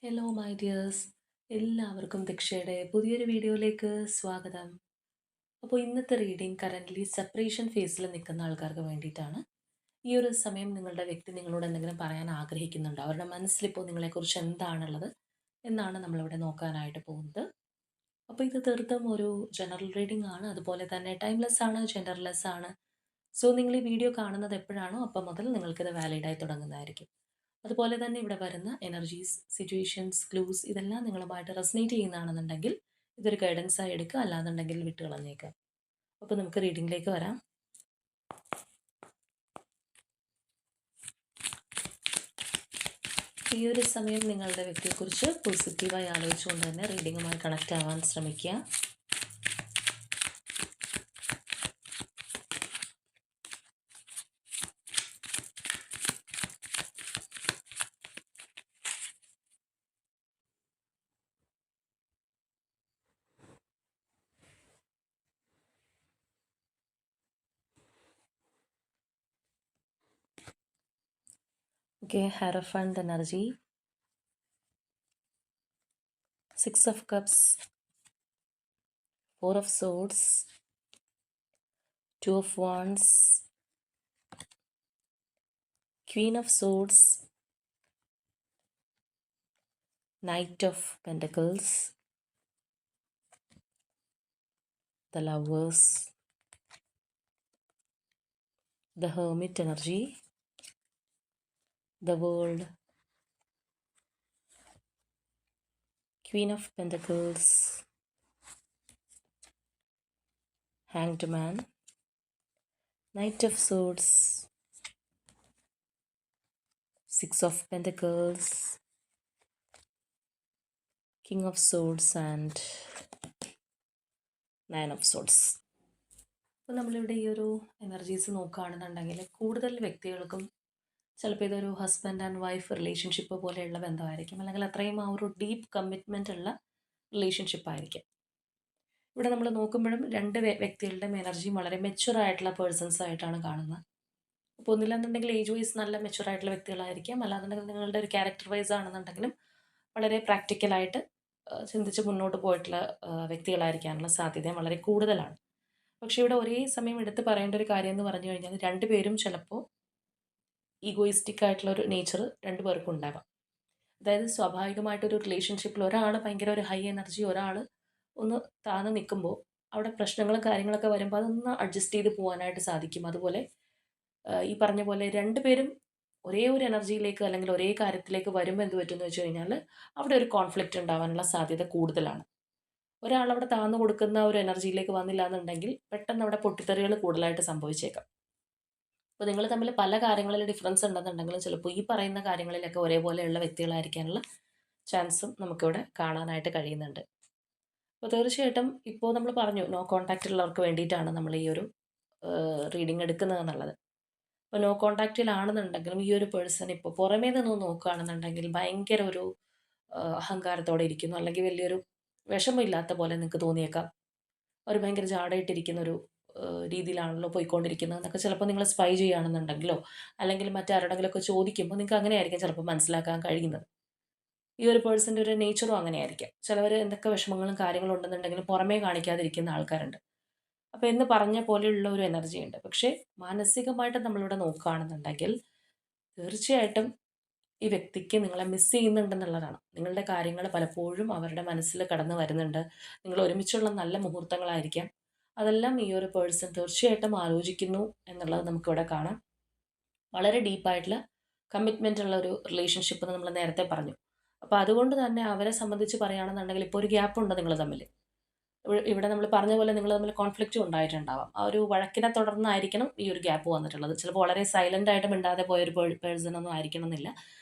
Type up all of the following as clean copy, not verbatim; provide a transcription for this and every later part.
Hello my dears, എല്ലാവർക്കും ദീക്ഷയുടെ പുതിയൊരു വീഡിയോയിലേക്ക് സ്വാഗതം. അപ്പോൾ ഇന്നത്തെ റീഡിംഗ് കറൻ്റ്ലി സെപ്പറേഷൻ ഫേസിൽ നിൽക്കുന്ന ആൾക്കാർക്ക് വേണ്ടിയിട്ടാണ്. ഈ ഒരു സമയം നിങ്ങളുടെ വ്യക്തി നിങ്ങളോട് എന്തെങ്കിലും പറയാൻ ആഗ്രഹിക്കുന്നുണ്ടോ? അവരുടെ മനസ്സിലിപ്പോൾ നിങ്ങളെക്കുറിച്ച് എന്താണുള്ളത് എന്നാണ് നമ്മളിവിടെ നോക്കാനായിട്ട് പോകുന്നത്. അപ്പോൾ ഇത് തീർത്തും ഒരു ജനറൽ റീഡിംഗ് ആണ്, അതുപോലെ തന്നെ ടൈംലെസ് ആണ്, ജെൻഡർലെസ് ആണ്. സോ നിങ്ങൾ ഈ വീഡിയോ കാണുന്നത് എപ്പോഴാണോ അപ്പം മുതൽ നിങ്ങൾക്കിത് വാലിഡായി തുടങ്ങുന്നതായിരിക്കും. അതുപോലെ തന്നെ ഇവിടെ വരുന്ന എനർജീസ്, സിറ്റുവേഷൻസ്, ക്ലൂസ് ഇതെല്ലാം നിങ്ങളുമായിട്ട് റെസനേറ്റ് ചെയ്യുന്നതാണെന്നുണ്ടെങ്കിൽ ഇതൊരു ഗൈഡൻസ് ആയി എടുക്കുക, അല്ലാന്നുണ്ടെങ്കിൽ വിട്ട് കളഞ്ഞേക്കാം. അപ്പോൾ നമുക്ക് റീഡിങ്ങിലേക്ക് വരാം. ഈ ഒരു സമയം നിങ്ങളുടെ വ്യക്തിയെക്കുറിച്ച് പോസിറ്റീവായി ആലോചിച്ചുകൊണ്ട് തന്നെ റീഡിങ്ങുമായി കണക്റ്റ് ആവാൻ ശ്രമിക്കുക. ഓക്കെ, ഹെറഫണ്ട് energy, 6 of cups, 4 of swords, 2 of wands, queen of swords, knight of pentacles, the lovers, the hermit energy, the world, queen of pentacles, hanged man, knight of swords, 6 of pentacles, king of swords and 9 of swords. അപ്പോൾ നമ്മളിവിടെ ഈ ഒരു energies നോക്കുകയാണെന്നുണ്ടെങ്കിൽ കൂടുതൽ വ്യക്തികൾക്കും ചിലപ്പോൾ ഇതൊരു husband and wife relationship പോലെയുള്ള ബന്ധമായിരിക്കും, അല്ലെങ്കിൽ അത്രയും ആ ഒരു ഡീപ്പ് കമ്മിറ്റ്മെൻ്റ് ഉള്ള റിലേഷൻഷിപ്പ് ആയിരിക്കും. ഇവിടെ നമ്മൾ നോക്കുമ്പോഴും രണ്ട് വ്യക്തികളുടെ എനർജിയും വളരെ മെച്യൂർ ആയിട്ടുള്ള പേഴ്സൺസ് ആയിട്ടാണ് കാണുന്നത്. അപ്പോൾ ഒന്നില്ലെന്നുണ്ടെങ്കിൽ ഏജ് വൈസ് നല്ല മെച്യൂർ ആയിട്ടുള്ള വ്യക്തികളായിരിക്കാം, അല്ലാന്നുണ്ടെങ്കിൽ നിങ്ങളുടെ ഒരു ക്യാരക്ടർ വൈസ് ആണെന്നുണ്ടെങ്കിലും വളരെ പ്രാക്ടിക്കലായിട്ട് ചിന്തിച്ച് മുന്നോട്ട് പോയിട്ടുള്ള വ്യക്തികളായിരിക്കാനുള്ള സാധ്യതയും വളരെ കൂടുതലാണ്. പക്ഷേ ഇവിടെ ഒരേ സമയം എടുത്ത് പറയേണ്ട ഒരു കാര്യം എന്ന് പറഞ്ഞു കഴിഞ്ഞാൽ രണ്ടുപേരും ചിലപ്പോൾ ഈഗോയിസ്റ്റിക് ആയിട്ടുള്ള ഒരു നേച്ചർ രണ്ടുപേർക്കും ഉണ്ടാവാം. അതായത് സ്വാഭാവികമായിട്ടൊരു റിലേഷൻഷിപ്പിൽ ഒരാൾ ഭയങ്കര ഒരു ഹൈ എനർജി, ഒരാൾ ഒന്ന് താന്ന് നിൽക്കുമ്പോൾ അവിടെ പ്രശ്നങ്ങളും കാര്യങ്ങളൊക്കെ വരുമ്പോൾ അതൊന്ന് അഡ്ജസ്റ്റ് ചെയ്ത് പോകാനായിട്ട് സാധിക്കും. അതുപോലെ ഈ പറഞ്ഞ പോലെ രണ്ടുപേരും ഒരേ ഒരു എനർജിയിലേക്ക് അല്ലെങ്കിൽ ഒരേ കാര്യത്തിലേക്ക് വരുമ്പോൾ എന്ത് പറ്റുമെന്ന് വെച്ച് കഴിഞ്ഞാൽ അവിടെ ഒരു കോൺഫ്ലിക്റ്റ് ഉണ്ടാവാനുള്ള സാധ്യത കൂടുതലാണ്. ഒരാൾ അവിടെ താന്നു കൊടുക്കുന്ന ഒരു എനർജിയിലേക്ക് വന്നില്ല എന്നുണ്ടെങ്കിൽ പെട്ടെന്ന് അവിടെ പൊട്ടിത്തെറികൾ കൂടുതലായിട്ട് സംഭവിച്ചേക്കാം. അപ്പോൾ നിങ്ങൾ തമ്മിൽ പല കാര്യങ്ങളിൽ ഡിഫറൻസ് ഉണ്ടെന്നുണ്ടെങ്കിലും ചിലപ്പോൾ ഈ പറയുന്ന കാര്യങ്ങളിലൊക്കെ ഒരേപോലെയുള്ള വ്യക്തികളായിരിക്കാനുള്ള ചാൻസും നമുക്കിവിടെ കാണാനായിട്ട് കഴിയുന്നുണ്ട്. അപ്പോൾ തീർച്ചയായിട്ടും ഇപ്പോൾ നമ്മൾ പറഞ്ഞു നോ കോൺടാക്റ്റ് ഉള്ളവർക്ക് വേണ്ടിയിട്ടാണ് നമ്മൾ ഈ ഒരു റീഡിങ് എടുക്കുന്നത് എന്നുള്ളത്. ഇപ്പോൾ നോ കോൺടാക്റ്റിലാണെന്നുണ്ടെങ്കിലും ഈ ഒരു പേഴ്സൺ ഇപ്പോൾ പുറമേ നിന്ന് നോക്കുകയാണെന്നുണ്ടെങ്കിൽ ഭയങ്കര ഒരു അഹങ്കാരത്തോടെ ഇരിക്കുന്നു, അല്ലെങ്കിൽ വലിയൊരു വിഷമമില്ലാത്ത പോലെ നിങ്ങൾക്ക് തോന്നിയേക്കാം. അവർ ഭയങ്കര ജാടയിട്ടിരിക്കുന്ന ഒരു രീതിയിലാണല്ലോ പോയിക്കൊണ്ടിരിക്കുന്നത് എന്നൊക്കെ ചിലപ്പോൾ നിങ്ങൾ സ്പൈ ചെയ്യുകയാണെന്നുണ്ടെങ്കിലോ അല്ലെങ്കിൽ മറ്റാരുടെങ്കിലുമൊക്കെ ചോദിക്കുമ്പോൾ നിങ്ങൾക്ക് അങ്ങനെയായിരിക്കും ചിലപ്പോൾ മനസ്സിലാക്കാൻ കഴിയുന്നത്. ഈ ഒരു പേഴ്സൻ്റെ ഒരു നേച്ചറും അങ്ങനെയായിരിക്കാം. ചിലവർ എന്തൊക്കെ വിഷമങ്ങളും കാര്യങ്ങളും ഉണ്ടെന്നുണ്ടെങ്കിലും പുറമേ കാണിക്കാതിരിക്കുന്ന ആൾക്കാരുണ്ട്. അപ്പോൾ എന്ന് പറഞ്ഞ പോലെയുള്ള ഒരു എനർജി ഉണ്ട്. പക്ഷേ മാനസികമായിട്ട് നമ്മളിവിടെ നോക്കുകയാണെന്നുണ്ടെങ്കിൽ തീർച്ചയായിട്ടും ഈ വ്യക്തിക്ക് നിങ്ങളെ മിസ് ചെയ്യുന്നുണ്ടെന്നുള്ളതാണ്. നിങ്ങളുടെ കാര്യങ്ങൾ പലപ്പോഴും അവരുടെ മനസ്സിൽ കടന്നു വരുന്നുണ്ട്. നിങ്ങൾ ഒരുമിച്ചുള്ള നല്ല മുഹൂർത്തങ്ങളായിരിക്കാം. അതെല്ലാം ഈ ഒരു പേഴ്സൺ തീർച്ചയായിട്ടും ആലോചിക്കുന്നു എന്നുള്ളത് നമുക്കിവിടെ കാണാം. വളരെ ഡീപ്പായിട്ടുള്ള കമ്മിറ്റ്മെൻ്റ് ഉള്ള ഒരു റിലേഷൻഷിപ്പ് നമ്മൾ നേരത്തെ പറഞ്ഞു. അപ്പോൾ അതുകൊണ്ട് തന്നെ അവരെ സംബന്ധിച്ച് പറയുകയാണെന്നുണ്ടെങ്കിൽ ഇപ്പോൾ ഒരു ഗ്യാപ്പ് ഉണ്ട് നിങ്ങൾ തമ്മിൽ. ഇവിടെ നമ്മൾ പറഞ്ഞ പോലെ നിങ്ങൾ തമ്മിൽ കോൺഫ്ലിക്റ്റും ഉണ്ടായിട്ടുണ്ടാവാം. ആ ഒരു വഴക്കിനെ തുടർന്നായിരിക്കണം ഈ ഒരു ഗ്യാപ്പ് വന്നിട്ടുള്ളത്. ചിലപ്പോൾ വളരെ സൈലൻ്റ് ആയിട്ട് മിണ്ടാതെ പോയൊരു പേഴ്സൺ ഒന്നും ആയിരിക്കണം എന്നില്ല.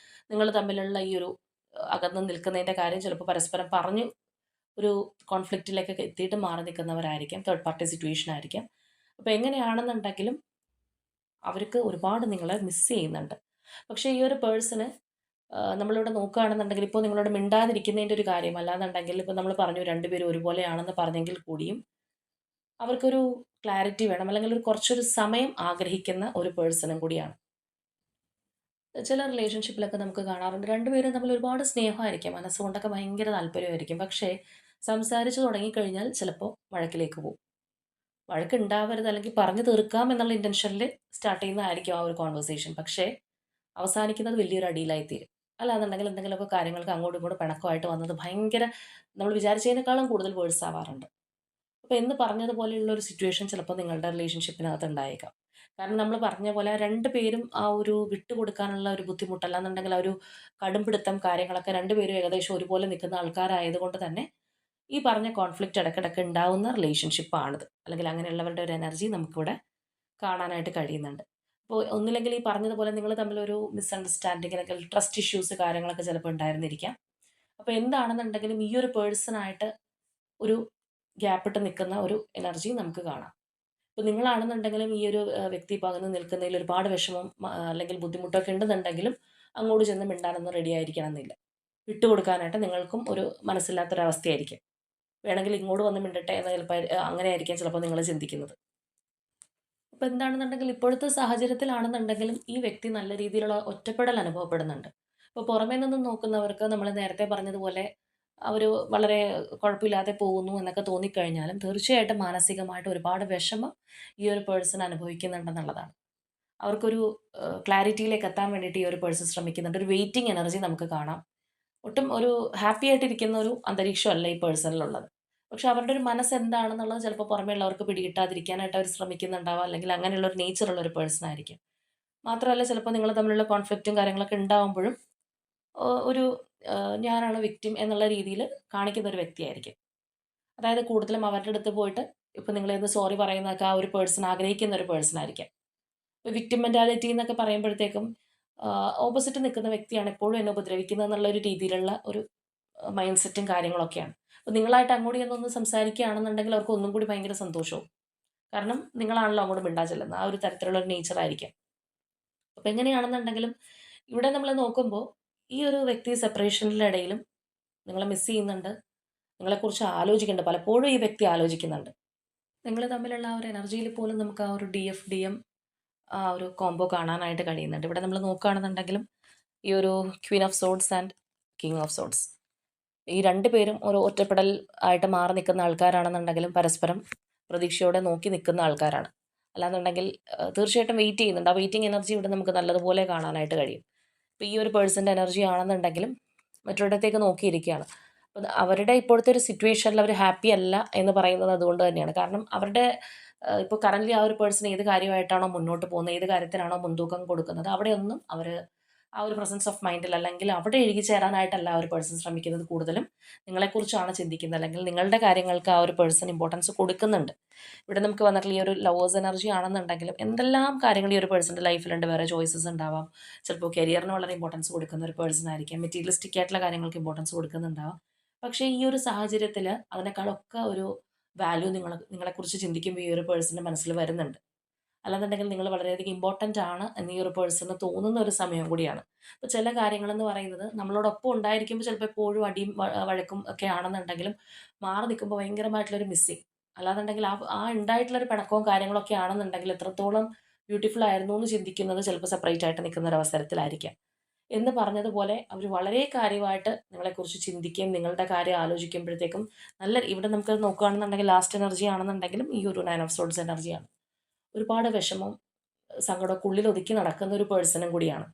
നിങ്ങൾ തമ്മിലുള്ള ഈ ഒരു അകന്ന് നിൽക്കുന്നതിൻ്റെ കാര്യം ചിലപ്പോൾ പരസ്പരം പറഞ്ഞു ഒരു കോൺഫ്ലിക്റ്റിലേക്കൊക്കെ എത്തിയിട്ട് മാറി നിൽക്കുന്നവരായിരിക്കാം. തേർഡ് പാർട്ടി സിറ്റുവേഷൻ ആയിരിക്കാം. അപ്പോൾ എങ്ങനെയാണെന്നുണ്ടെങ്കിലും അവർക്ക് ഒരുപാട് നിങ്ങളെ മിസ് ചെയ്യുന്നുണ്ട്. പക്ഷേ ഈ ഒരു പേഴ്സണ് നമ്മളിവിടെ നോക്കുകയാണെന്നുണ്ടെങ്കിൽ ഇപ്പോൾ നിങ്ങളോട് മിണ്ടാതിരിക്കുന്നതിൻ്റെ ഒരു കാര്യം അല്ലാന്നുണ്ടെങ്കിൽ ഇപ്പോൾ നമ്മൾ പറഞ്ഞു രണ്ടുപേരും ഒരുപോലെയാണെന്ന് പറഞ്ഞെങ്കിൽ കൂടിയും അവർക്കൊരു ക്ലാരിറ്റി വേണം, അല്ലെങ്കിൽ ഒരു കുറച്ചൊരു സമയം ആഗ്രഹിക്കുന്ന ഒരു പേഴ്സണും കൂടിയാണ്. ചില റിലേഷൻഷിപ്പിലൊക്കെ നമുക്ക് കാണാറുണ്ട്. 2 പേരും തമ്മിൽ ഒരുപാട് സ്നേഹമായിരിക്കും. മനസ്സുകൊണ്ടൊക്കെ ഭയങ്കര താല്പര്യമായിരിക്കും. പക്ഷേ സംസാരിച്ച് തുടങ്ങിക്കഴിഞ്ഞാൽ ചിലപ്പോൾ വഴക്കിലേക്ക് പോകും. വഴക്കുണ്ടാവരുത് അല്ലെങ്കിൽ പറഞ്ഞു തീർക്കാം എന്നുള്ള ഇന്റൻഷനിൽ സ്റ്റാർട്ട് ചെയ്യുന്നതായിരിക്കും ആ ഒരു കോൺവെർസേഷൻ. പക്ഷേ അവസാനിക്കുന്നത് വലിയൊരു അടിയിലായിത്തീരും. അല്ലാന്നുണ്ടെങ്കിൽ എന്തെങ്കിലുമൊക്കെ കാര്യങ്ങൾക്ക് അങ്ങോട്ടും ഇങ്ങോട്ടും പിണക്കമായിട്ട് വന്നത് ഭയങ്കര നമ്മൾ വിചാരിച്ചതിനേക്കാളും കൂടുതൽ വേഴ്സ് ആവാറുണ്ട്. അപ്പോൾ എന്ന് പറഞ്ഞതുപോലെയുള്ള ഒരു സിറ്റുവേഷൻ ചിലപ്പോൾ നിങ്ങളുടെ റിലേഷൻഷിപ്പിനകത്ത് ഉണ്ടായേക്കാം. കാരണം നമ്മൾ പറഞ്ഞ പോലെ 2 പേരും ആ ഒരു വിട്ടുകൊടുക്കാനുള്ള ഒരു ബുദ്ധിമുട്ട് അല്ലാന്നുണ്ടെങ്കിൽ ആ ഒരു കടുംപിടുത്തം കാര്യങ്ങളൊക്കെ 2 പേരും ഏകദേശം ഒരുപോലെ നിൽക്കുന്ന ആൾക്കാരായതുകൊണ്ട് തന്നെ ഈ പറഞ്ഞ കോൺഫ്ലിക്റ്റ് ഇടയ്ക്കിടയ്ക്ക് ഉണ്ടാവുന്ന റിലേഷൻഷിപ്പാണിത്. അല്ലെങ്കിൽ അങ്ങനെയുള്ളവരുടെ ഒരു എനർജി നമുക്കിവിടെ കാണാനായിട്ട് കഴിയുന്നുണ്ട്. അപ്പോൾ ഒന്നില്ലെങ്കിൽ ഈ പറഞ്ഞതുപോലെ നിങ്ങൾ തമ്മിലൊരു മിസ്അണ്ടർസ്റ്റാൻഡിംഗ് അല്ലെങ്കിൽ ട്രസ്റ്റ് ഇഷ്യൂസ് കാര്യങ്ങളൊക്കെ ചിലപ്പോൾ ഉണ്ടായിരുന്നിരിക്കാം. അപ്പോൾ എന്താണെന്നുണ്ടെങ്കിലും ഈ ഒരു പേഴ്സണായിട്ട് ഒരു ഗ്യാപ്പിട്ട് നിൽക്കുന്ന ഒരു എനർജി നമുക്ക് കാണാം. ഇപ്പോൾ നിങ്ങളാണെന്നുണ്ടെങ്കിലും ഈ ഒരു വ്യക്തി ഇപ്പോൾ അകന്ന് നിൽക്കുന്നതിൽ ഒരുപാട് വിഷമം അല്ലെങ്കിൽ ബുദ്ധിമുട്ടൊക്കെ ഉണ്ടെന്നുണ്ടെങ്കിലും അങ്ങോട്ട് ചെന്ന് മിണ്ടാനൊന്നും റെഡി ആയിരിക്കണം എന്നില്ല. വിട്ടുകൊടുക്കാനായിട്ട് നിങ്ങൾക്കും ഒരു മനസ്സില്ലാത്തൊരവസ്ഥയായിരിക്കും. വേണമെങ്കിൽ ഇങ്ങോട്ട് വന്ന് മിണ്ടട്ടെ എന്ന് ചിലപ്പോൾ അങ്ങനെയായിരിക്കാം ചിലപ്പോൾ നിങ്ങൾ ചിന്തിക്കുന്നത്. അപ്പോൾ എന്താണെന്നുണ്ടെങ്കിൽ ഇപ്പോഴത്തെ സാഹചര്യത്തിലാണെന്നുണ്ടെങ്കിലും ഈ വ്യക്തി നല്ല രീതിയിലുള്ള ഒറ്റപ്പെടൽ അനുഭവപ്പെടുന്നുണ്ട്. ഇപ്പോൾ പുറമേ നിന്നും നോക്കുന്നവർക്ക് നമ്മൾ നേരത്തെ പറഞ്ഞതുപോലെ അവർ വളരെ കുഴപ്പമില്ലാതെ പോകുന്നു എന്നൊക്കെ തോന്നിക്കഴിഞ്ഞാലും തീർച്ചയായിട്ടും മാനസികമായിട്ട് ഒരുപാട് വിഷമം ഈ ഒരു പേഴ്സൺ അനുഭവിക്കുന്നുണ്ടെന്നുള്ളതാണ്. അവർക്കൊരു ക്ലാരിറ്റിയിലേക്ക് എത്താൻ വേണ്ടിയിട്ട് ഈ ഒരു പേഴ്സൺ ശ്രമിക്കുന്നുണ്ട്. ഒരു വെയിറ്റിംഗ് എനർജി നമുക്ക് കാണാം. ഒട്ടും ഒരു ഹാപ്പി ആയിട്ടിരിക്കുന്ന ഒരു അന്തരീക്ഷമല്ല ഈ പേഴ്സണിലുള്ളത്. പക്ഷെ അവരുടെ ഒരു മനസ്സ് എന്താണെന്നുള്ളത് ചിലപ്പോൾ പുറമേയുള്ളവർക്ക് പിടികിട്ടാതിരിക്കാനായിട്ട് അവർ ശ്രമിക്കുന്നുണ്ടാവാം. അല്ലെങ്കിൽ അങ്ങനെയുള്ള ഒരു നേച്ചറുള്ള ഒരു പേഴ്സൺ ആയിരിക്കും. മാത്രമല്ല ചിലപ്പോൾ നിങ്ങൾ തമ്മിലുള്ള കോൺഫ്ലിക്റ്റും കാര്യങ്ങളൊക്കെ ഉണ്ടാവുമ്പോഴും ഒരു ഞാനാണ് വിക്ടിം എന്നുള്ള രീതിയിൽ കാണിക്കുന്ന ഒരു വ്യക്തിയായിരിക്കും. അതായത് കൂടുതലും അവരുടെ അടുത്ത് പോയിട്ട് ഇപ്പം നിങ്ങളേന്ന് സോറി പറയുന്നതൊക്കെ ആ ഒരു പേഴ്സൺ ആഗ്രഹിക്കുന്ന ഒരു പേഴ്സൺ ആയിരിക്കാം. വിക്ടിം മെന്റാലിറ്റി എന്നൊക്കെ പറയുമ്പോഴത്തേക്കും ഓപ്പോസിറ്റ് നിൽക്കുന്ന വ്യക്തിയാണ് എപ്പോഴും എന്നെ ഉപദ്രവിക്കുന്നത് എന്നുള്ള ഒരു രീതിയിലുള്ള ഒരു മൈൻഡ് സെറ്റും കാര്യങ്ങളൊക്കെയാണ്. അപ്പോൾ നിങ്ങളായിട്ട് അങ്ങോട്ട് ചെന്നൊന്ന് സംസാരിക്കുകയാണെന്നുണ്ടെങ്കിൽ അവർക്ക് ഒന്നും കൂടി ഭയങ്കര സന്തോഷവും. കാരണം നിങ്ങളാണല്ലോ അങ്ങോട്ട് മിണ്ടാൻ ചെല്ലുന്നത്. ആ ഒരു തരത്തിലുള്ള ഒരു നേച്ചർ ആയിരിക്കാം. അപ്പോൾ എങ്ങനെയാണെന്നുണ്ടെങ്കിലും ഇവിടെ നമ്മൾ നോക്കുമ്പോൾ ഈ ഒരു വ്യക്തി സെപ്പറേഷനിലെ ഇടയിലും നിങ്ങളെ മിസ് ചെയ്യുന്നുണ്ട്. നിങ്ങളെക്കുറിച്ച് ആലോചിക്കുന്നുണ്ട്. പലപ്പോഴും ഈ വ്യക്തി ആലോചിക്കുന്നുണ്ട്. നിങ്ങൾ തമ്മിലുള്ള ആ ഒരു എനർജിയിൽ പോലും നമുക്ക് ആ ഒരു ഡിഎഫ്, ഡിഎം ആ ഒരു കോംബോ കാണാനായിട്ട് കഴിയുന്നുണ്ട്. ഇവിടെ നമ്മൾ നോക്കുകയാണെന്നുണ്ടെങ്കിലും ഈ ഒരു Queen of swords and king of swords ഈ 2 പേരും ഒരു ഒറ്റപ്പെടൽ ആയിട്ട് മാറി നിൽക്കുന്ന ആൾക്കാരാണെന്നുണ്ടെങ്കിലും പരസ്പരം പ്രതീക്ഷയോടെ നോക്കി നിൽക്കുന്ന ആൾക്കാരാണ്. അല്ലാന്നുണ്ടെങ്കിൽ തീർച്ചയായിട്ടും വെയിറ്റ് ചെയ്യുന്നുണ്ട്. ആ വെയിറ്റിംഗ് എനർജി ഇവിടെ നമുക്ക് നല്ലതുപോലെ കാണാനായിട്ട് കഴിയും. ഇപ്പോൾ ഈ ഒരു പേഴ്സൻ്റെ എനർജി ആണെന്നുണ്ടെങ്കിലും മറ്റൊരിടത്തേക്ക് നോക്കിയിരിക്കുകയാണ്. അപ്പോൾ അവരുടെ ഇപ്പോഴത്തെ ഒരു സിറ്റുവേഷനിൽ അവർ ഹാപ്പി അല്ല എന്ന് പറയുന്നത് അതുകൊണ്ട് തന്നെയാണ്. കാരണം അവരുടെ ഇപ്പോൾ കറൻ്റ്ലി ആ ഒരു പേഴ്സൺ ഏത് കാര്യമായിട്ടാണോ മുന്നോട്ട് പോകുന്നത്, ഏത് കാര്യത്തിനാണോ മുൻതൂക്കം കൊടുക്കുന്നത്, അവിടെയൊന്നും അവർ ആ ഒരു പ്രസൻസ് ഓഫ് മൈൻഡിൽ അല്ലെങ്കിൽ അവിടെ ഇഴുകിച്ചേരാനായിട്ടല്ല ആ ഒരു പേഴ്സൺ ശ്രമിക്കുന്നത്. കൂടുതലും നിങ്ങളെക്കുറിച്ചാണ് ചിന്തിക്കുന്നത് അല്ലെങ്കിൽ നിങ്ങളുടെ കാര്യങ്ങൾക്ക് ആ ഒരു പേഴ്സൺ ഇമ്പോർട്ടൻസ് കൊടുക്കുന്നുണ്ട്. ഇവിടെ നമുക്ക് വന്നിട്ടുള്ള ഈ ഒരു ലവേഴ്സ് എനർജി ആണെന്നുണ്ടെങ്കിലും എന്തെല്ലാം കാര്യങ്ങൾ ഈ ഒരു പേഴ്സൻ്റെ ലൈഫിലുണ്ട്. വേറെ ചോയ്സസ് ഉണ്ടാവാം. ചിലപ്പോൾ കരിയറിന് വളരെ ഇമ്പോർട്ടൻസ് കൊടുക്കുന്ന ഒരു പേഴ്സൺ ആയിരിക്കാം. മെറ്റീരിയലിസ്റ്റിക് ആയിട്ടുള്ള കാര്യങ്ങൾക്ക് ഇമ്പോർട്ടൻസ് കൊടുക്കുന്നുണ്ടാവാം. പക്ഷേ ഈ ഒരു സാഹചര്യത്തിൽ അതിനേക്കാളൊക്കെ ഒരു വാല്യൂ നിങ്ങളെക്കുറിച്ച് ചിന്തിക്കുമ്പോൾ ഈ ഒരു പേഴ്സൻ്റെ മനസ്സിൽ വരുന്നുണ്ട്. അല്ലാന്നുണ്ടെങ്കിൽ നിങ്ങൾ വളരെയധികം ഇമ്പോർട്ടൻ്റ് ആണ് എന്ന് ഈ ഒരു പേഴ്സണ് തോന്നുന്ന ഒരു സമയം കൂടിയാണ്. അപ്പോൾ ചില കാര്യങ്ങളെന്ന് പറയുന്നത് നമ്മളോടൊപ്പം ഉണ്ടായിരിക്കുമ്പോൾ ചിലപ്പോൾ എപ്പോഴും അടിയും വഴക്കും ഒക്കെ ആണെന്നുണ്ടെങ്കിലും മാറി നിൽക്കുമ്പോൾ ഭയങ്കരമായിട്ടുള്ളൊരു മിസ്സിങ്. അല്ലാന്നുണ്ടെങ്കിൽ ആ ഉണ്ടായിട്ടുള്ളൊരു പിണക്കവും കാര്യങ്ങളൊക്കെ ആണെന്നുണ്ടെങ്കിൽ എത്രത്തോളം ബ്യൂട്ടിഫുൾ ആയിരുന്നു എന്ന് ചിന്തിക്കുന്നത് ചിലപ്പോൾ സെപ്പറേറ്റ് ആയിട്ട് നിൽക്കുന്ന ഒരു അവസരത്തിലായിരിക്കാം. എന്ന് പറഞ്ഞതുപോലെ അവർ വളരെ കാര്യമായിട്ട് നിങ്ങളെക്കുറിച്ച് ചിന്തിക്കുകയും നിങ്ങളുടെ കാര്യം ആലോചിക്കുമ്പോഴത്തേക്കും ഇവിടെ നമുക്ക് നോക്കുകയാണെന്നുണ്ടെങ്കിൽ ലാസ്റ്റ് എനർജി ആണെന്നുണ്ടെങ്കിലും ഈ ഒരു 9 ഓഫ് സോഡ്സ് എനർജിയാണ്. ഒരുപാട് വിഷമം, സങ്കടമൊക്കെ ഉള്ളിൽ ഒതുക്കി നടക്കുന്ന ഒരു പേഴ്സണും കൂടിയാണ്.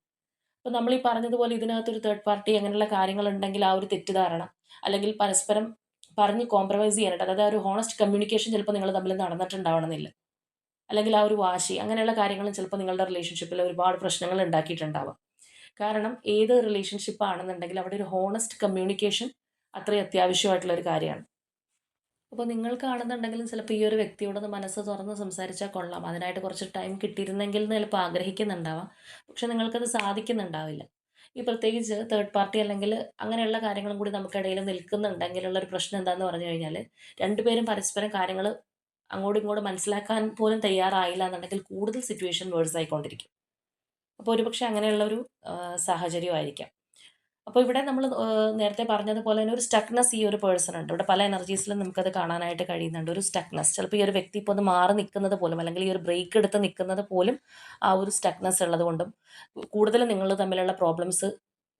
അപ്പോൾ നമ്മൾ ഈ പറഞ്ഞതുപോലെ ഇതിനകത്തൊരു തേർഡ് പാർട്ടി അങ്ങനെയുള്ള കാര്യങ്ങളുണ്ടെങ്കിൽ ആ ഒരു തെറ്റിദ്ധാരണ അല്ലെങ്കിൽ പരസ്പരം പറഞ്ഞ് കോംപ്രമൈസ് ചെയ്യാനായിട്ട് അതായത് ആ ഒരു ഹോണസ്റ്റ് കമ്മ്യൂണിക്കേഷൻ ചിലപ്പോൾ നിങ്ങൾ തമ്മിൽ നടന്നിട്ടുണ്ടാവണമെന്നില്ല. അല്ലെങ്കിൽ ആ ഒരു വാശി അങ്ങനെയുള്ള കാര്യങ്ങളും ചിലപ്പോൾ നിങ്ങളുടെ റിലേഷൻഷിപ്പിൽ ഒരുപാട് പ്രശ്നങ്ങൾ ഉണ്ടാക്കിയിട്ടുണ്ടാവാം. കാരണം ഏത് റിലേഷൻഷിപ്പ് ആണെന്നുണ്ടെങ്കിൽ അവിടെ ഒരു ഹോണസ്റ്റ് കമ്മ്യൂണിക്കേഷൻ അത്രയും അത്യാവശ്യമായിട്ടുള്ള ഒരു കാര്യമാണ്. അപ്പോൾ നിങ്ങൾക്കാണെന്നുണ്ടെങ്കിലും ചിലപ്പോൾ ഈ ഒരു വ്യക്തിയോടൊന്ന് മനസ്സ് തുറന്ന് സംസാരിച്ചാൽ കൊള്ളാം. അതിനായിട്ട് കുറച്ച് ടൈം കിട്ടിയിരുന്നെങ്കിൽ എന്ന് ചിലപ്പോൾ ആഗ്രഹിക്കുന്നുണ്ടാവാം. പക്ഷെ നിങ്ങൾക്കത് സാധിക്കുന്നുണ്ടാവില്ല. ഈ പ്രത്യേകിച്ച് തേർഡ് പാർട്ടി അല്ലെങ്കിൽ അങ്ങനെയുള്ള കാര്യങ്ങളും കൂടി നമുക്കിടയിൽ നിൽക്കുന്നുണ്ടെങ്കിലുള്ള ഒരു പ്രശ്നം എന്താണെന്ന് പറഞ്ഞു കഴിഞ്ഞാൽ 2 പേരും പരസ്പരം കാര്യങ്ങൾ അങ്ങോട്ടും ഇങ്ങോട്ടും മനസ്സിലാക്കാൻ പോലും തയ്യാറായില്ല എന്നുണ്ടെങ്കിൽ കൂടുതൽ സിറ്റുവേഷൻ വേഴ്സ് ആയിക്കൊണ്ടിരിക്കും. അപ്പോൾ ഒരുപക്ഷെ അങ്ങനെയുള്ള ഒരു സാഹചര്യമായിരിക്കാം. അപ്പോൾ ഇവിടെ നമ്മൾ നേരത്തെ പറഞ്ഞതുപോലെ തന്നെ ഒരു സ്റ്റക്നെസ് ഈ ഒരു പേഴ്സൺ ഉണ്ട്. ഇവിടെ പല എനർജീസിലും നമുക്കത് കാണാനായിട്ട് കഴിയുന്നുണ്ട്. ഒരു സ്റ്റക്നെസ് ചിലപ്പോൾ ഈ ഒരു വ്യക്തി ഇപ്പോൾ ഒന്ന് മാറി നിൽക്കുന്നത് പോലും അല്ലെങ്കിൽ ഈ ഒരു ബ്രേക്ക് എടുത്ത് നിൽക്കുന്നത് പോലും ആ ഒരു സ്റ്റക്നെസ് ഉള്ളതുകൊണ്ടും കൂടുതലും നിങ്ങൾ തമ്മിലുള്ള പ്രോബ്ലംസ്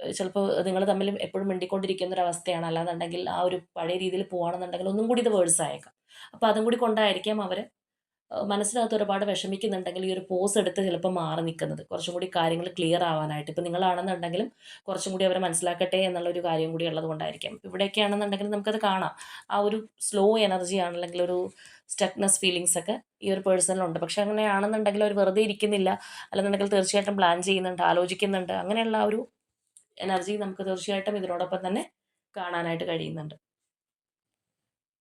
ചിലപ്പോൾ നിങ്ങൾ തമ്മിൽ എപ്പോഴും മിണ്ടിക്കൊണ്ടിരിക്കുന്ന ഒരു അവസ്ഥയാണ്. അല്ലാന്നുണ്ടെങ്കിൽ ആ ഒരു പഴയ രീതിയിൽ പോവുകയാണെന്നുണ്ടെങ്കിൽ ഒന്നും കൂടി ഇത് വേഴ്സ് ആയേക്കാം. അപ്പോൾ അതും കൂടി കൊണ്ടായിരിക്കാം അവർ മനസ്സിനകത്ത് ഒരുപാട് വിഷമിക്കുന്നുണ്ടെങ്കിൽ ഈ ഒരു പോസ് എടുത്ത് ചിലപ്പോൾ മാറി നിൽക്കുന്നത്. കുറച്ചും കൂടി കാര്യങ്ങൾ ക്ലിയർ ആവാനായിട്ട്. ഇപ്പം നിങ്ങളാണെന്നുണ്ടെങ്കിലും കുറച്ചും കൂടി അവരെ മനസ്സിലാക്കട്ടെ എന്നുള്ളൊരു കാര്യം കൂടി ഉള്ളത് കൊണ്ടായിരിക്കാം. ഇവിടെയൊക്കെ ആണെന്നുണ്ടെങ്കിൽ നമുക്കത് കാണാം. ആ ഒരു സ്ലോ എനർജിയാണ് അല്ലെങ്കിൽ ഒരു സ്റ്റക്നെസ് ഫീലിങ്സ് ഒക്കെ ഈ ഒരു പേഴ്സണിലുണ്ട്. പക്ഷെ അങ്ങനെയാണെന്നുണ്ടെങ്കിൽ അവർ വെറുതെ ഇരിക്കുന്നില്ല. അല്ലെന്നുണ്ടെങ്കിൽ തീർച്ചയായിട്ടും പ്ലാൻ ചെയ്യുന്നുണ്ട്, ആലോചിക്കുന്നുണ്ട്. അങ്ങനെയുള്ള ആ ഒരു എനർജി നമുക്ക് തീർച്ചയായിട്ടും ഇതിനോടൊപ്പം തന്നെ കാണാനായിട്ട് കഴിയുന്നുണ്ട്.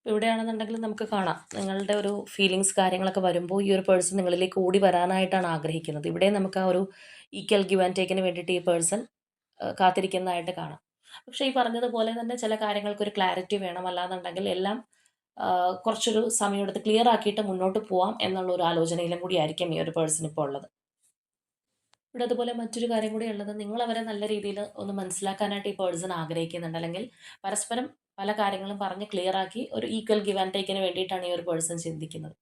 ഇവിടെയാണെന്നുണ്ടെങ്കിൽ നമുക്ക് കാണാം നിങ്ങളുടെ ഒരു ഫീലിങ്സ് കാര്യങ്ങളൊക്കെ വരുമ്പോൾ ഈ ഒരു പേഴ്സൺ നിങ്ങളിലേക്ക് ഓടി വരാനായിട്ടാണ് ആഗ്രഹിക്കുന്നത്. ഇവിടെ നമുക്ക് ആ ഒരു ഈക്വൽ ഗിവ് ആൻഡ് ടേക്കിന് വേണ്ടിയിട്ട് ഈ പേഴ്സൺ കാത്തിരിക്കുന്നതായിട്ട് കാണാം. പക്ഷേ ഈ പറഞ്ഞതുപോലെ തന്നെ ചില കാര്യങ്ങൾക്കൊരു ക്ലാരിറ്റി വേണം. അല്ലാന്നുണ്ടെങ്കിൽ എല്ലാം കുറച്ചൊരു സമയമെടുത്ത് ക്ലിയർ ആക്കിയിട്ട് മുന്നോട്ട് പോവാം എന്നുള്ള ഒരു ആലോചനയിലും കൂടി ആയിരിക്കും ഈ ഒരു പേഴ്സൺ ഇപ്പോൾ ഉള്ളത്. ഇവിടെ അതുപോലെ മറ്റൊരു കാര്യം കൂടി ഉള്ളത് നിങ്ങൾ അവരെ നല്ല രീതിയിൽ ഒന്ന് മനസ്സിലാക്കാനായിട്ട് ഈ പേഴ്സൺ ആഗ്രഹിക്കുന്നുണ്ട്. അല്ലെങ്കിൽ പരസ്പരം പല കാര്യങ്ങളും പറഞ്ഞ് ക്ലിയർ ആക്കി ഒരു ഈക്വൽ ഗിവ് ആൻഡ് ടേക്കിന് വേണ്ടിയിട്ടാണ് ഈ ഒരു പേഴ്സൺ ചിന്തിക്കുന്നത്.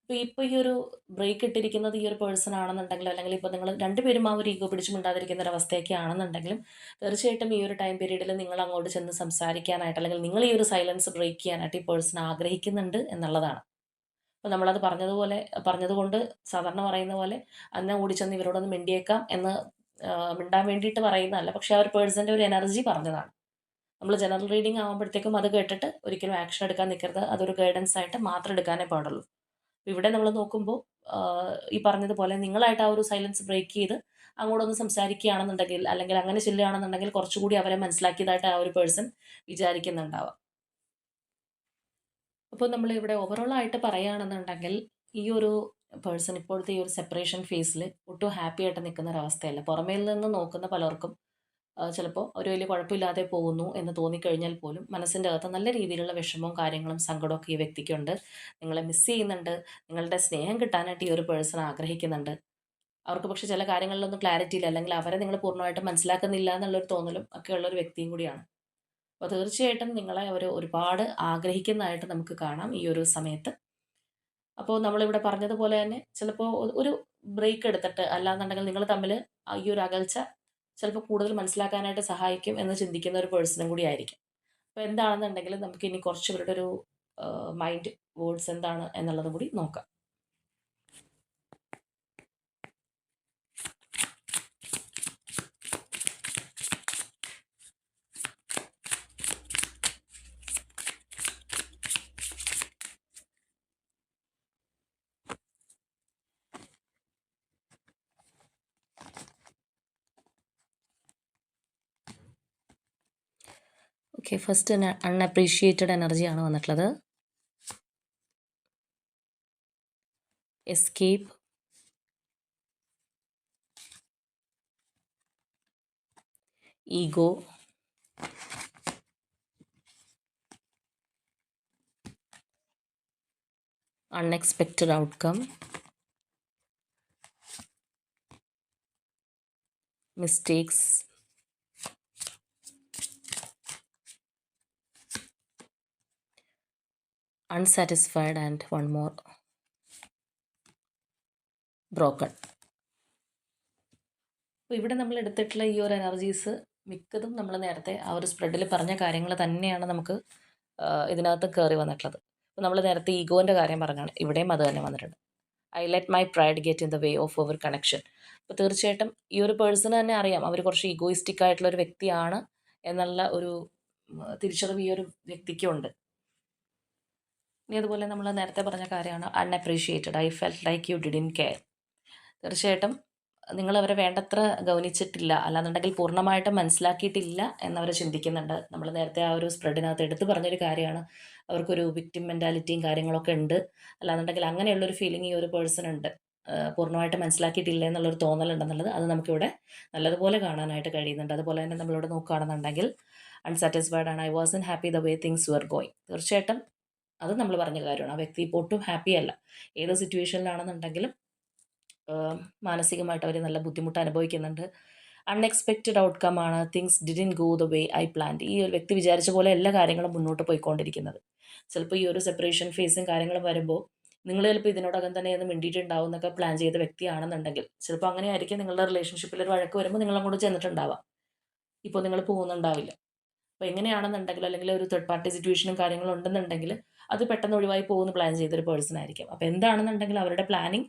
അപ്പോൾ ഇപ്പോൾ ഈ ഒരു ബ്രേക്ക് ഇട്ടിരിക്കുന്നത് ഈ ഒരു പേഴ്സൺ ആണെന്നുണ്ടെങ്കിൽ അല്ലെങ്കിൽ ഇപ്പോൾ നിങ്ങൾ രണ്ടുപേരും ആ ഒരു ഈഗോ പിടിച്ച് മിണ്ടാതിരിക്കുന്ന ഒരു അവസ്ഥയൊക്കെ ആണെന്നുണ്ടെങ്കിലും തീർച്ചയായിട്ടും ഈ ഒരു ടൈം പീരീഡിൽ നിങ്ങൾ അങ്ങോട്ട് ചെന്ന് സംസാരിക്കാനായിട്ട് അല്ലെങ്കിൽ നിങ്ങൾ ഈ ഒരു സൈലൻസ് ബ്രേക്ക് ചെയ്യാനായിട്ട് ഈ പേഴ്സൺ ആഗ്രഹിക്കുന്നുണ്ട് എന്നുള്ളതാണ്. അപ്പോൾ നമ്മളത് പറഞ്ഞതുകൊണ്ട് സാധാരണ പറയുന്ന പോലെ അന്ന് ഓടിച്ചെന്ന് ഇവരോടൊന്ന് മിണ്ടിയേക്കാം എന്ന് മിണ്ടാൻ വേണ്ടിയിട്ട് പറയുന്നതല്ല. പക്ഷേ ആ ഒരു പേഴ്സൻ്റെ ഒരു എനർജി പറഞ്ഞതാണ്. നമ്മൾ ജനറൽ റീഡിംഗ് ആകുമ്പോഴത്തേക്കും അത് കേട്ടിട്ട് ഒരിക്കലും ആക്ഷൻ എടുക്കാൻ നിൽക്കരുത്. അതൊരു ഗൈഡൻസ് ആയിട്ട് മാത്രം എടുക്കാനേ പാടുള്ളൂ. ഇവിടെ നമ്മൾ നോക്കുമ്പോൾ ഈ പറഞ്ഞതുപോലെ നിങ്ങളായിട്ട് ആ ഒരു സൈലൻസ് ബ്രേക്ക് ചെയ്ത് അങ്ങോട്ടൊന്ന് സംസാരിക്കുകയാണെന്നുണ്ടെങ്കിൽ അല്ലെങ്കിൽ അങ്ങനെ ചെല്ലുകയാണെന്നുണ്ടെങ്കിൽ കുറച്ചുകൂടി അവരെ മനസ്സിലാക്കിയതായിട്ട് ആ ഒരു പേഴ്സൺ വിചാരിക്കുന്നുണ്ടാവാം. അപ്പോൾ നമ്മളിവിടെ ഓവറോൾ ആയിട്ട് പറയുകയാണെന്നുണ്ടെങ്കിൽ ഈ ഒരു പേഴ്സൺ ഇപ്പോഴത്തെ ഈ ഒരു സെപ്പറേഷൻ ഫേസിൽ ഒട്ടും ഹാപ്പി ആയിട്ട് നിൽക്കുന്ന ഒരവസ്ഥയല്ല. പുറമേൽ നിന്ന് നോക്കുന്ന പലർക്കും ചിലപ്പോൾ ഒരു വലിയ കുഴപ്പമില്ലാതെ പോകുന്നു എന്ന് തോന്നിക്കഴിഞ്ഞാൽ പോലും മനസ്സിൻ്റെ അകത്ത് നല്ല രീതിയിലുള്ള വിഷമവും കാര്യങ്ങളും സങ്കടമൊക്കെ ഈ വ്യക്തിക്കുണ്ട്. നിങ്ങളെ മിസ് ചെയ്യുന്നുണ്ട്. നിങ്ങളുടെ സ്നേഹം കിട്ടാനായിട്ട് ഈ ഒരു പേഴ്സൺ ആഗ്രഹിക്കുന്നുണ്ട്. അവർക്ക് പക്ഷേ ചില കാര്യങ്ങളിലൊന്നും ക്ലാരിറ്റി ഇല്ല. അല്ലെങ്കിൽ അവരെ നിങ്ങൾ പൂർണ്ണമായിട്ടും മനസ്സിലാക്കുന്നില്ല എന്നുള്ളൊരു തോന്നലും ഒക്കെ ഉള്ളൊരു വ്യക്തിയും കൂടിയാണ്. അപ്പോൾ തീർച്ചയായിട്ടും നിങ്ങളെ അവർ ഒരുപാട് ആഗ്രഹിക്കുന്നതായിട്ട് നമുക്ക് കാണാം ഈ ഒരു സമയത്ത്. അപ്പോൾ നമ്മളിവിടെ പറഞ്ഞതുപോലെ തന്നെ ചിലപ്പോൾ ഒരു ബ്രേക്ക് എടുത്തിട്ട് അല്ലാന്നുണ്ടെങ്കിൽ നിങ്ങൾ തമ്മിൽ ഈ ഒരു അകൽച്ച ചിലപ്പോൾ കൂടുതൽ മനസ്സിലാക്കാനായിട്ട് സഹായിക്കും എന്ന് ചിന്തിക്കുന്ന ഒരു പേഴ്സണും കൂടി ആയിരിക്കും. അപ്പോൾ എന്താണെന്നുണ്ടെങ്കിലും നമുക്ക് ഇനി കുറച്ച് ഇവരുടെ ഒരു മൈൻഡ് വേർഡ്സ് എന്താണ് എന്നുള്ളതും കൂടി നോക്കാം. ഓക്കെ, ഫസ്റ്റ് അൺഅപ്രീഷിയേറ്റഡ് എനർജിയാണ് വന്നിട്ടുള്ളത്. Escape, ego, unexpected outcome, mistakes, unsatisfied, and one more, broken. അപ്പോൾ ഇവിടെ നമ്മൾ എടുത്തിട്ടുള്ള ഈ ഒരു എനർജീസ് മിക്കതും നമ്മൾ നേരത്തെ ആ ഒരു സ്പ്രെഡിൽ പറഞ്ഞ കാര്യങ്ങൾ തന്നെയാണ് നമുക്ക് ഇതിനകത്ത് കയറി വന്നിട്ടുള്ളത്. അപ്പോൾ നമ്മൾ നേരത്തെ ഈഗോൻ്റെ കാര്യം പറഞ്ഞാണ്, ഇവിടെയും അത് തന്നെ വന്നിട്ടുണ്ട്. I let my pride get in the way of our connection. അപ്പോൾ തീർച്ചയായിട്ടും ഈ ഒരു പേഴ്സണ് തന്നെ അറിയാം അവർ കുറച്ച് ഈഗോയിസ്റ്റിക് ആയിട്ടുള്ള ഒരു വ്യക്തിയാണ് എന്നുള്ള ഒരു തിരിച്ചറിവ് ഈ ഒരു വ്യക്തിക്കുണ്ട്. ഇനി അതുപോലെ നമ്മൾ നേരത്തെ പറഞ്ഞ കാര്യമാണ് അൺഅപ്രീഷിയേറ്റഡ്. I felt like you didn't care. തീർച്ചയായിട്ടും നിങ്ങളവരെ വേണ്ടത്ര ഗൗനിച്ചിട്ടില്ല, അല്ലാന്നുണ്ടെങ്കിൽ പൂർണ്ണമായിട്ടും മനസ്സിലാക്കിയിട്ടില്ല എന്നവർ ചിന്തിക്കുന്നുണ്ട്. നമ്മൾ നേരത്തെ ആ ഒരു സ്പ്രെഡിനകത്ത് എടുത്തു പറഞ്ഞൊരു കാര്യമാണ് അവർക്കൊരു വിക്ടിം മെൻറ്റാലിറ്റിയും കാര്യങ്ങളൊക്കെ ഉണ്ട്. അല്ലാന്നുണ്ടെങ്കിൽ അങ്ങനെയുള്ളൊരു ഫീലിംഗ് ഈ ഒരു പേഴ്സൺ ഉണ്ട്. പൂർണ്ണമായിട്ട് മനസ്സിലാക്കിയിട്ടില്ല എന്നുള്ളൊരു തോന്നലുണ്ടെന്നുള്ളത് അത് നമുക്കിവിടെ നല്ലതുപോലെ കാണാനായിട്ട് കഴിയുന്നുണ്ട്. അതുപോലെ തന്നെ നമ്മളിവിടെ നോക്കുകയാണെന്നുണ്ടെങ്കിൽ അൺസാറ്റിസ്ഫൈഡ് ആണ്. I wasn't happy the way things were going. തീർച്ചയായിട്ടും അത് നമ്മൾ പറഞ്ഞ കാര്യമാണ്. ആ വ്യക്തി ഇപ്പോൾ ഒട്ടും ഹാപ്പി അല്ല. ഏത് സിറ്റുവേഷനിലാണെന്നുണ്ടെങ്കിലും മാനസികമായിട്ട് അവർ നല്ല ബുദ്ധിമുട്ട് അനുഭവിക്കുന്നുണ്ട്. അൺഎക്സ്പെക്റ്റഡ് ഔട്ട്കം ആണ്. Things didn't go the way I planned. ഈ ഒരു വ്യക്തി വിചാരിച്ച പോലെ എല്ലാ കാര്യങ്ങളും മുന്നോട്ട് പോയിക്കൊണ്ടിരിക്കുന്നത്. ചിലപ്പോൾ ഈ ഒരു സെപ്പറേഷൻ ഫേസും കാര്യങ്ങളും വരുമ്പോൾ നിങ്ങൾ ചിലപ്പോൾ ഇതിനോടകം തന്നെ ഒന്ന് മിണ്ടിയിട്ടുണ്ടാവും എന്നൊക്കെ പ്ലാൻ ചെയ്ത വ്യക്തിയാണെന്നുണ്ടെങ്കിൽ ചിലപ്പോൾ അങ്ങനെ ആയിരിക്കും നിങ്ങളുടെ റിലേഷൻഷിപ്പിൽ ഒരു വഴക്ക് വരുമ്പോൾ നിങ്ങളങ്ങോട്ട് ചെന്നിട്ടുണ്ടാവാം. ഇപ്പോൾ നിങ്ങൾ പോകുന്നുണ്ടാവില്ല. അപ്പോൾ എങ്ങനെയാണെന്നുണ്ടെങ്കിൽ അല്ലെങ്കിൽ ഒരു തേർഡ് പാർട്ടി സിറ്റുവേഷനും കാര്യങ്ങളും ഉണ്ടെന്നുണ്ടെങ്കിൽ അത് പെട്ടെന്ന് ഒഴിവായി പോകുന്ന പ്ലാൻ ചെയ്തൊരു പേഴ്സൺ ആയിരിക്കും. അപ്പോൾ എന്താണെന്നുണ്ടെങ്കിൽ അവരുടെ പ്ലാനിങ്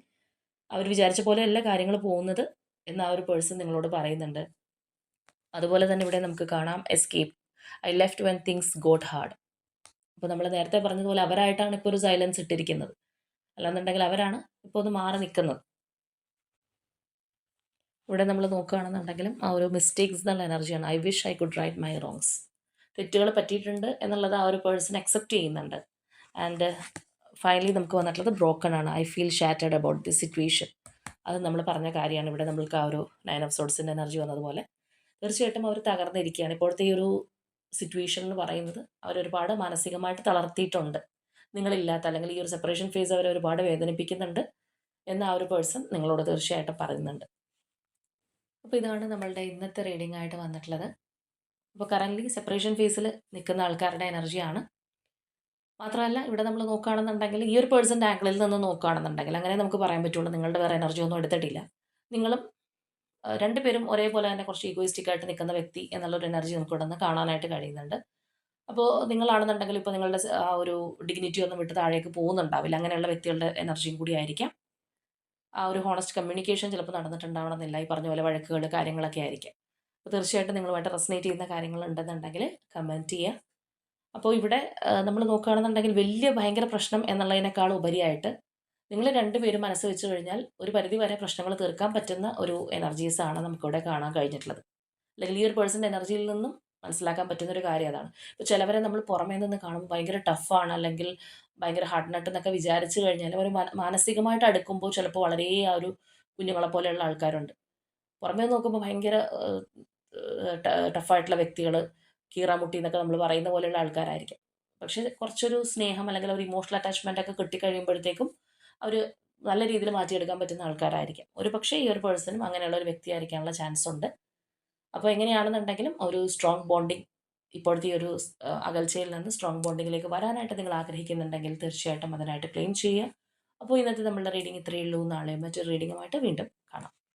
അവർ വിചാരിച്ച പോലെ എല്ലാ കാര്യങ്ങൾ പോകുന്നത് എന്ന് ആ ഒരു പേഴ്സൺ നിങ്ങളോട് പറയുന്നുണ്ട്. അതുപോലെ തന്നെ ഇവിടെ നമുക്ക് കാണാം escape. I left when things got hard. അപ്പോൾ നമ്മൾ നേരത്തെ പറഞ്ഞതുപോലെ അവരായിട്ടാണ് ഇപ്പോൾ ഒരു സൈലൻസ് ഇട്ടിരിക്കുന്നത്. അല്ലാന്നുണ്ടെങ്കിൽ അവരാണ് ഇപ്പോൾ ഒന്ന് മാറി നിൽക്കുന്നത്. ഇവിടെ നമ്മൾ നോക്കുകയാണെന്നുണ്ടെങ്കിലും ആ ഒരു മിസ്റ്റേക്സ് എന്നുള്ള എനർജിയാണ്. I wish I could right my wrongs. തെറ്റുകൾ പറ്റിയിട്ടുണ്ട് എന്നുള്ളത് ആ ഒരു പേഴ്സൺ അക്സെപ്റ്റ് ചെയ്യുന്നുണ്ട്. ആൻഡ് ഫൈനലി നമുക്ക് വന്നിട്ടുള്ളത് ബ്രോക്കൺ ആണ്. I feel shattered about the situation. അത് നമ്മൾ പറഞ്ഞ കാര്യമാണ്. ഇവിടെ നമ്മൾക്ക് ആ ഒരു 9 ഓഫ് സോഡ്സിൻ്റെ എനർജി വന്നതുപോലെ തീർച്ചയായിട്ടും അവർ തകർന്നിരിക്കുകയാണ്. ഇപ്പോഴത്തെ ഈ ഒരു സിറ്റുവേഷൻ എന്ന് പറയുന്നത് അവരൊരുപാട് മാനസികമായിട്ട് തളർത്തിയിട്ടുണ്ട്. നിങ്ങളില്ലാത്ത അല്ലെങ്കിൽ ഈ ഒരു സെപ്പറേഷൻ ഫേസ് അവരെ ഒരുപാട് വേദനിപ്പിക്കുന്നുണ്ട് എന്ന് ആ ഒരു പേഴ്സൺ നിങ്ങളോട് തീർച്ചയായിട്ടും പറയുന്നുണ്ട്. അപ്പോൾ ഇതാണ് നമ്മളുടെ ഇന്നത്തെ റീഡിംഗ് ആയിട്ട് വന്നിട്ടുള്ളത്. അപ്പോൾ കറൻ്റ്ലി സെപ്പറേഷൻ ഫേസിൽ നിൽക്കുന്ന ആൾക്കാരുടെ എനർജിയാണ്. മാത്രമല്ല ഇവിടെ നമ്മൾ നോക്കുകയാണെന്നുണ്ടെങ്കിൽ ഈ ഒരു പേഴ്സൻ്റെ ആംഗിളിൽ നിന്ന് നോക്കുകയാണെന്നുണ്ടെങ്കിൽ അങ്ങനെ നമുക്ക് പറയാൻ പറ്റുള്ളൂ. നിങ്ങളുടെ വേറെ എനർജി ഒന്നും എടുത്തിട്ടില്ല. നിങ്ങളും രണ്ടുപേരും ഒരേപോലെ തന്നെ കുറച്ച് ഈഗോയിസ്റ്റിക് ആയിട്ട് നിൽക്കുന്ന വ്യക്തി എന്നുള്ളൊരു എനർജി നമുക്ക് ഇവിടെ നിന്ന് കാണാനായിട്ട് കഴിയുന്നുണ്ട്. അപ്പോൾ നിങ്ങളാണെന്നുണ്ടെങ്കിൽ ഇപ്പോൾ നിങ്ങളുടെ ആ ഒരു ഡിഗ്നിറ്റി ഒന്നും വിട്ട് താഴേക്ക് പോകുന്നുണ്ടാവില്ല. അങ്ങനെയുള്ള വ്യക്തികളുടെ എനർജിയും കൂടി ആയിരിക്കാം. ആ ഒരു ഹോണസ്റ്റ് കമ്മ്യൂണിക്കേഷൻ ചിലപ്പോൾ നടന്നിട്ടുണ്ടാവണമെന്നില്ല. ഈ പറഞ്ഞ പോലെ വഴക്കുകൾ കാര്യങ്ങളൊക്കെ ആയിരിക്കാം. അപ്പോൾ തീർച്ചയായിട്ടും നിങ്ങളുമായിട്ട് റെസനേറ്റ് ചെയ്യുന്ന കാര്യങ്ങൾ ഉണ്ടെന്നുണ്ടെങ്കിൽ കമൻറ്റ് ചെയ്യുക. അപ്പോൾ ഇവിടെ നമ്മൾ നോക്കുകയാണെന്നുണ്ടെങ്കിൽ വലിയ ഭയങ്കര പ്രശ്നം എന്നുള്ളതിനേക്കാൾ ഉപരിയായിട്ട് നിങ്ങൾ രണ്ടുപേരും മനസ്സ് വെച്ച് കഴിഞ്ഞാൽ ഒരു പരിധി വരെ പ്രശ്നങ്ങൾ തീർക്കാൻ പറ്റുന്ന ഒരു എനർജീസാണ് നമുക്കിവിടെ കാണാൻ കഴിഞ്ഞിട്ടുള്ളത്. അല്ലെങ്കിൽ ഈ ഒരു പേഴ്സൻ്റെ എനർജിയിൽ നിന്നും മനസ്സിലാക്കാൻ പറ്റുന്നൊരു കാര്യം അതാണ്. ഇപ്പോൾ ചിലവരെ നമ്മൾ പുറമേ നിന്ന് കാണുമ്പോൾ ഭയങ്കര ടഫാണ് അല്ലെങ്കിൽ ഭയങ്കര ഹാർഡ് നട്ട് എന്നൊക്കെ വിചാരിച്ചു കഴിഞ്ഞാൽ ഒരു മാനസികമായിട്ട് അടുക്കുമ്പോൾ ചിലപ്പോൾ വളരെ ആ ഒരു കുഞ്ഞുങ്ങളെ പോലെയുള്ള ആൾക്കാരുണ്ട്. പുറമേ നോക്കുമ്പോൾ ഭയങ്കര ടഫായിട്ടുള്ള വ്യക്തികൾ, കീറാമുട്ടി എന്നൊക്കെ നമ്മൾ പറയുന്ന പോലെയുള്ള ആൾക്കാരായിരിക്കും. പക്ഷേ കുറച്ചൊരു സ്നേഹം അല്ലെങ്കിൽ ഒരു ഇമോഷണൽ അറ്റാച്ച്മെൻ്റ് ഒക്കെ കിട്ടിക്കഴിയുമ്പോഴത്തേക്കും അവർ നല്ല രീതിയിൽ മാറ്റിയെടുക്കാൻ പറ്റുന്ന ആൾക്കാരായിരിക്കും. ഒരു പക്ഷേ ഈ ഒരു പേഴ്സണും അങ്ങനെയുള്ള ഒരു വ്യക്തിയായിരിക്കാനുള്ള ചാൻസ് ഉണ്ട്. അപ്പോൾ എങ്ങനെയാണെന്നുണ്ടെങ്കിലും ഒരു സ്ട്രോങ് ബോണ്ടിങ് ഇപ്പോഴത്തെ ഈ ഒരു അകൽച്ചയിൽ നിന്ന് സ്ട്രോങ് ബോണ്ടിങ്ങിലേക്ക് വരാനായിട്ട് നിങ്ങൾ ആഗ്രഹിക്കുന്നുണ്ടെങ്കിൽ തീർച്ചയായിട്ടും അതിനായിട്ട് ക്ലെയിം ചെയ്യുക. അപ്പോൾ ഇന്നത്തെ നമ്മളുടെ റീഡിംഗ് ഇത്രയേ ഉള്ളൂ. നാളെ മറ്റൊരു റീഡിങ്ങുമായിട്ട് വീണ്ടും കാണാം.